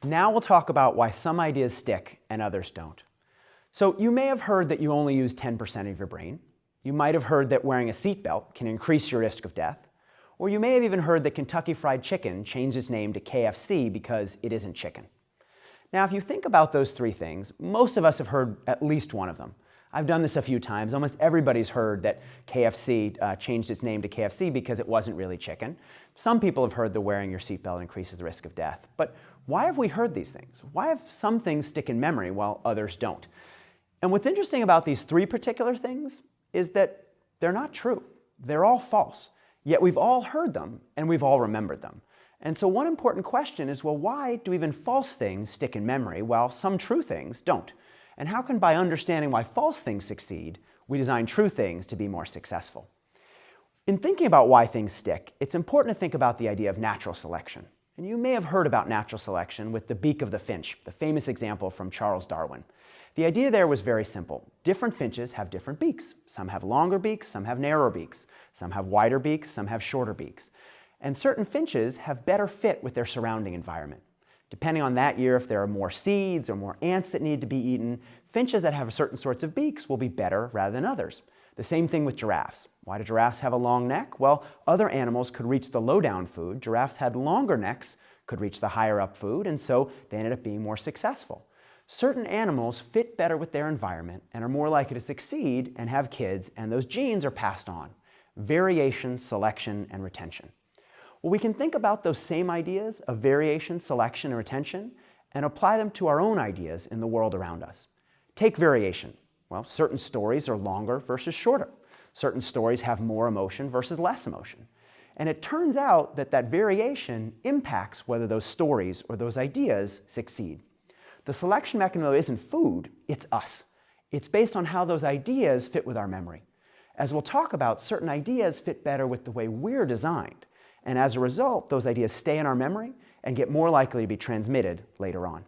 Now we'll talk about why some ideas stick and others don't. So you may have heard that you only use 10% of your brain. You might have heard that wearing a seatbelt can increase your risk of death. Or you may have even heard that Kentucky Fried Chicken changed its name to KFC because it isn't chicken. Now, if you think about those three things, most of us have heard at least one of them. I've done this a few times. Almost everybody's heard that KFC changed its name to KFC because it wasn't really chicken. Some people have heard that wearing your seatbelt increases the risk of death. But why have we heard these things? Why have some things stick in memory while others don't? And what's interesting about these three particular things is that they're not true. They're all false. Yet we've all heard them and we've all remembered them. And so one important question is, well, why do even false things stick in memory while some true things don't? And how can, by understanding why false things succeed, we design true things to be more successful? In thinking about why things stick, it's important to think about the idea of natural selection. And you may have heard about natural selection with the beak of the finch, the famous example from Charles Darwin. The idea there was very simple. Different finches have different beaks. Some have longer beaks, some have narrower beaks. Some have wider beaks, some have shorter beaks. And certain finches have better fit with their surrounding environment. Depending on that year, if there are more seeds or more ants that need to be eaten, finches that have certain sorts of beaks will be better rather than others. The same thing with giraffes. Why do giraffes have a long neck? Well, other animals could reach the low-down food. Giraffes had longer necks, could reach the higher-up food, and so they ended up being more successful. Certain animals fit better with their environment and are more likely to succeed and have kids, and those genes are passed on. Variation, selection, and retention. Well, we can think about those same ideas of variation, selection, and retention and apply them to our own ideas in the world around us. Take variation. Well, certain stories are longer versus shorter. Certain stories have more emotion versus less emotion. And it turns out that that variation impacts whether those stories or those ideas succeed. The selection mechanism isn't food, it's us. It's based on how those ideas fit with our memory. As we'll talk about, certain ideas fit better with the way we're designed. And as a result, those ideas stay in our memory and get more likely to be transmitted later on.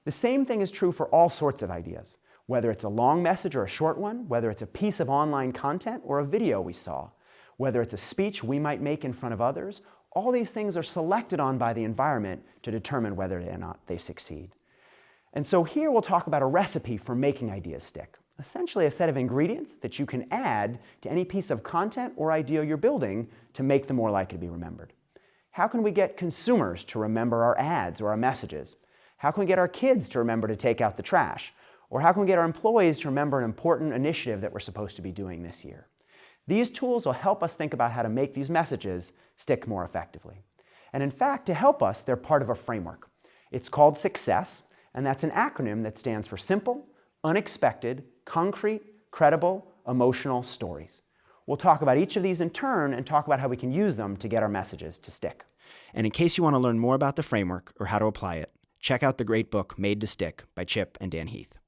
The same thing is true for all sorts of ideas, whether it's a long message or a short one, whether it's a piece of online content or a video we saw, whether it's a speech we might make in front of others, all these things are selected on by the environment to determine whether or not they succeed. And so here we'll talk about a recipe for making ideas stick. Essentially a set of ingredients that you can add to any piece of content or idea you're building to make them more likely to be remembered. How can we get consumers to remember our ads or our messages? How can we get our kids to remember to take out the trash? Or how can we get our employees to remember an important initiative that we're supposed to be doing this year? These tools will help us think about how to make these messages stick more effectively. And in fact, to help us, they're part of a framework. It's called SUCCESS, and that's an acronym that stands for Simple, Unexpected, Concrete, Credible, Emotional Stories. We'll talk about each of these in turn and talk about how we can use them to get our messages to stick. And in case you want to learn more about the framework or how to apply it, check out the great book Made to Stick by Chip and Dan Heath.